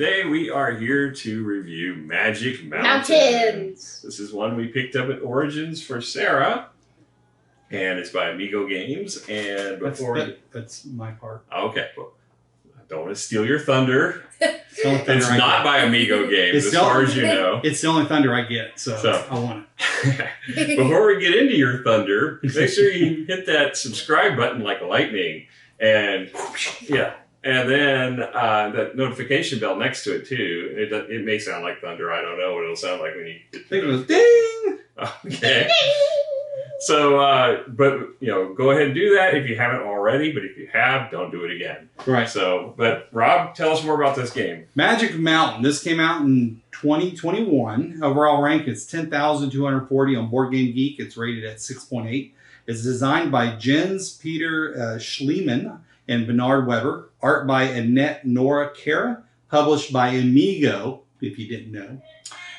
today we are here to review Magic Mountains. This is one we picked up at Origins for Szara, and it's by Amigo Games. And before that's my part. Okay, well, I don't want to steal your thunder. It's not by Amigo Games, as far as you know. It's the only thunder I get, so I want it. Before we get into your thunder, make sure you hit that subscribe button like lightning, and and then that notification bell next to it too. It may sound like thunder. I don't know what it'll sound like when you. I think it was ding. Okay. So, but go ahead and do that if you haven't already. But if you have, don't do it again. Right. So, but Rob, tell us more about this game. Magic Mountain. This came out in 2021. Overall rank is 10,240 on Board Game Geek. It's rated at 6.8. It's designed by Jens Peter Schliemann and Bernard Weber. Art by Annette Nora Cara. Published by Amigo, if you didn't know.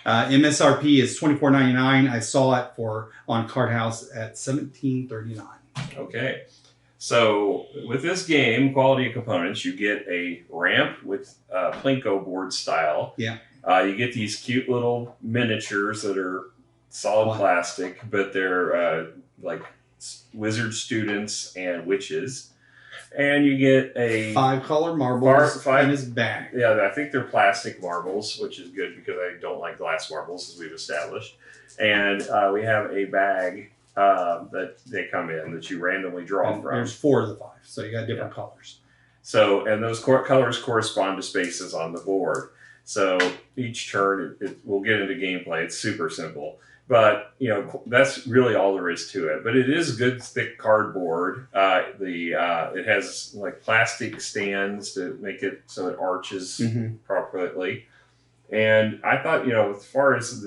MSRP is $24.99. I saw it on Card House at $17.39. Okay. So with this game, quality of components, you get a ramp with Plinko board style. Yeah. You get these cute little miniatures that are solid plastic, but they're like wizard students and witches. And you get a 5-color marbles in his bag. Yeah, I think they're plastic marbles, which is good because I don't like glass marbles, as we've established. And we have a bag that they come in that you randomly draw from. There's 4 of the 5, so you got different colors. So, and those colors correspond to spaces on the board. So each turn, we'll get into gameplay. It's super simple. But, that's really all there is to it. But it is good, thick cardboard. It has like plastic stands to make it so it arches properly. And I thought, as far as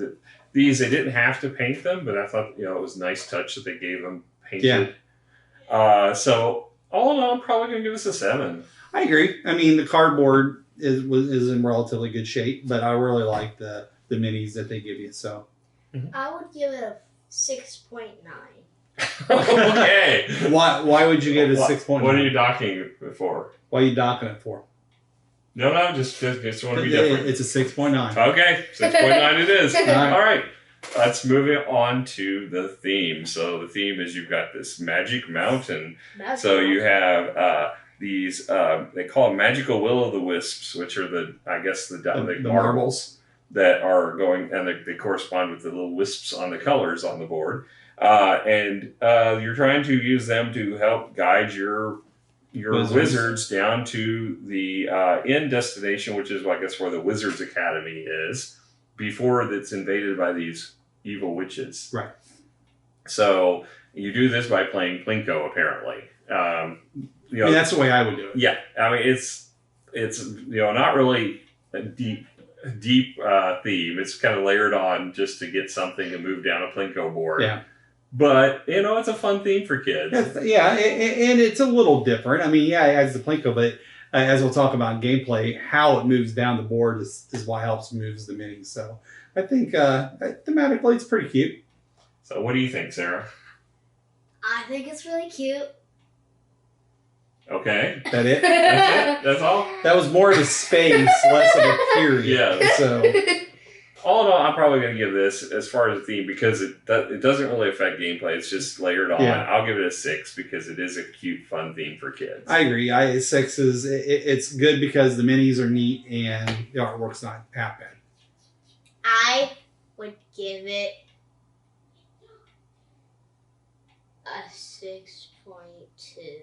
these, they didn't have to paint them, but I thought, it was a nice touch that they gave them painted. Yeah. So all in all, I'm probably going to give this a 7. I agree. I mean, the cardboard is in relatively good shape, but I really like the minis that they give you, so. I would give it a 6.9. Okay. Why would you give it a 6.9? What are you docking it for? Why are you docking it for? No, just want to be different. It's a 6.9. Okay, 6.9 it is. All right. Let's move it on to the theme. So the theme is you've got this Magic Mountain. You have these, they call them magical will-o'-the-wisps, which are the marbles that are going, and they correspond with the little wisps on the colors on the board. And you're trying to use them to help guide your wizards down to the end destination, which is, I guess, where the Wizards Academy is, before it's invaded by these evil witches. Right. So you do this by playing Plinko, apparently. That's the way I would do it. Yeah. I mean, it's not really a deep theme. It's kind of layered on just to get something to move down a Plinko board. Yeah. But, it's a fun theme for kids. And it's a little different. I mean, it has the Plinko, but as we'll talk about in gameplay, how it moves down the board is what helps moves the minis. So I think thematically it's pretty cute. So what do you think, Sarah? I think it's really cute. Okay. That it? That's it? That's all? That was more of a space, less of a period. Yeah. So, all in all, I'm probably going to give this, as far as the theme, because it doesn't really affect gameplay. It's just layered on. Yeah. I'll give it a 6 because it is a cute, fun theme for kids. I agree. 6 is it's good because the minis are neat and the artwork's not half bad. I would give it a 6.2.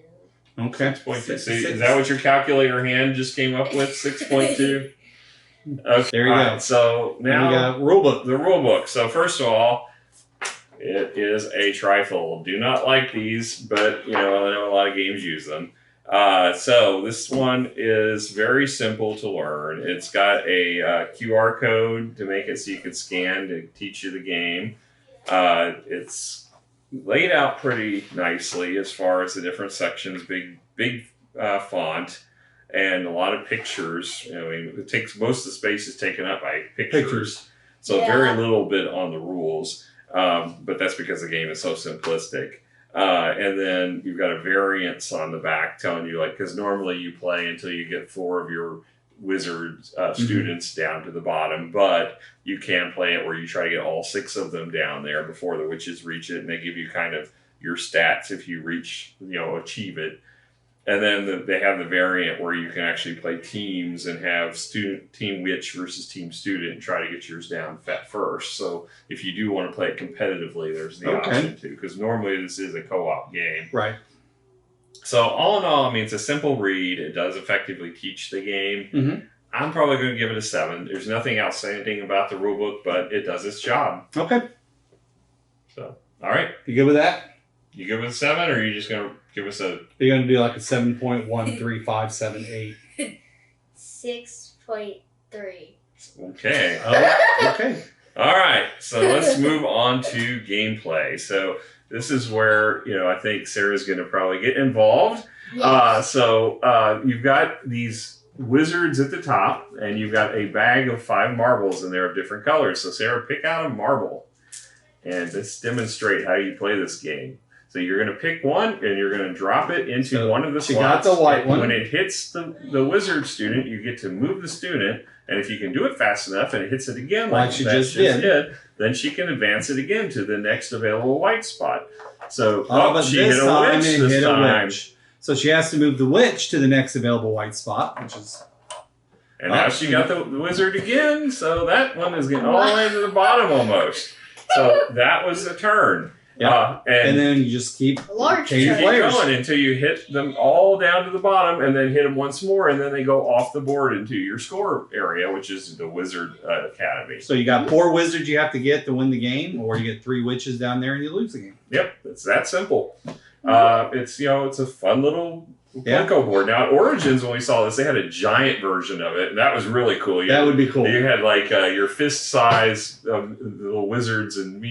Okay. 6.2. So is that what your calculator hand just came up with? 6.2? Okay. There you go. So now we got rulebook. The rulebook. So first of all, it is a trifold. Do not like these, but I know a lot of games use them. So this one is very simple to learn. It's got a QR code to make it so you can scan to teach you the game. It's laid out pretty nicely as far as the different sections. Big font. And a lot of pictures. It takes most of the space is taken up by pictures. So very little bit on the rules. But that's because the game is so simplistic. And then you've got a variance on the back telling you, because normally you play until you get 4 of your wizard students down to the bottom, but you can play it where you try to get all 6 of them down there before the witches reach it, and they give you kind of your stats if you reach, achieve it. And then they have the variant where you can actually play teams and have team witch versus team student and try to get yours down first. So if you do want to play it competitively, there's the option too, because normally this is a co-op game. Right. So all in all, I mean, it's a simple read. It does effectively teach the game. Mm-hmm. I'm probably going to give it a 7. There's nothing outstanding about the rulebook, but it does its job. Okay. So, all right. You good with that? You good with 7, or are you just going to give us a... You're going to do like a 7.13578. 6.3. Okay. Okay. All right. So let's move on to gameplay. So this is where, I think Sarah's going to probably get involved. Yes. So you've got these wizards at the top, and you've got a bag of 5 marbles, and they're of different colors. So Sarah, pick out a marble, and let's demonstrate how you play this game. So you're going to pick one, and you're going to drop it into one of the slots. She got the white one. When it hits the wizard student, you get to move the student, and if you can do it fast enough, and it hits it again like she just did, then she can advance it again to the next available white spot. So but she hit a witch this time. So she has to move the witch to the next available white spot, which is... And now she got the wizard again, so that one is getting all the way to the bottom almost. So that was a turn. Yeah, and then you just keep changing players going until you hit them all down to the bottom, and then hit them once more, and then they go off the board into your score area, which is the Wizard Academy. So you got 4 wizards you have to get to win the game, or you get 3 witches down there and you lose the game. Yep, it's that simple. It's it's a fun little Plinko board. Now at Origins, when we saw this, they had a giant version of it, and that was really cool. That would be cool. You had like your fist size little wizards and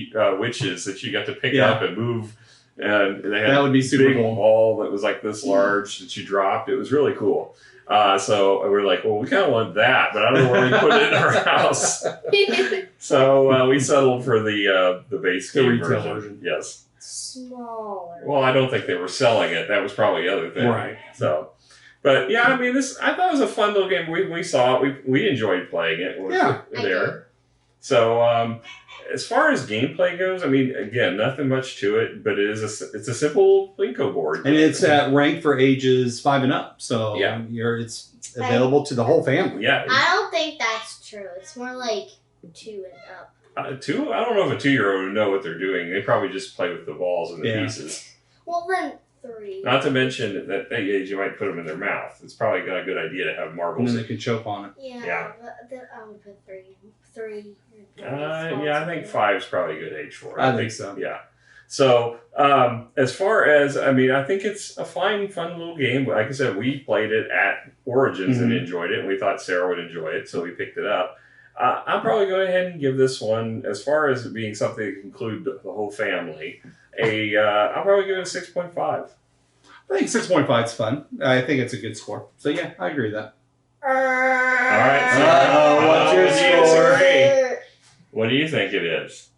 witches that you got to pick up and move, and they had that would be super big cool. ball that was like this large that you dropped. It was really cool. So we're like, well, we kind of want that, but I don't know where we put it in our house. So we settled for the base game retail version. Yes. Smaller. Well, I don't think they were selling it. That was probably the other thing. Right. So, but yeah, I mean, I thought it was a fun little game. We saw it. We enjoyed playing it. There. So, as far as gameplay goes, I mean, again, nothing much to it, but it's a simple Plinko board. And it's ranked for ages 5 and up. So it's available to the whole family. Yeah. I don't think that's true. It's more like 2 and up. 2? I don't know if a 2-year-old would know what they're doing. They probably just play with the balls and the pieces. Well, then 3. Not to mention at that age, you might put them in their mouth. It's probably a good idea to have marbles. And then they can choke on it. Yeah. But I would put 3. 3. I think 5 is probably a good age for it. I think so. Yeah. So, as far as, I mean, I think it's a fun little game. Like I said, we played it at Origins and enjoyed it, and we thought Sarah would enjoy it, so we picked it up. I'm probably going ahead and give this one, as far as it being something that can include the whole family, I'll probably give it a 6.5. I think 6.5 is fun. I think it's a good score. So yeah, I agree with that. All right. What's your score? What do you think it is?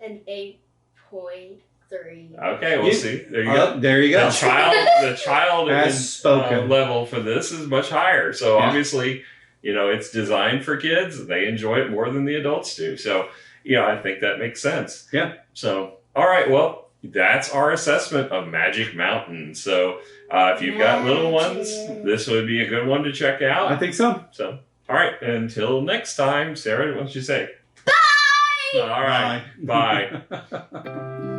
An 8.3. Okay, we'll see. There you go. There you go. The child has spoken. Level for this is much higher. So obviously, it's designed for kids. They enjoy it more than the adults do. So, I think that makes sense. Yeah. So, all right. Well, that's our assessment of Magic Mountain. So, if you've got little ones, this would be a good one to check out. I think so. So, all right. Until next time, Sarah, what don't you say? Bye! All right. Bye.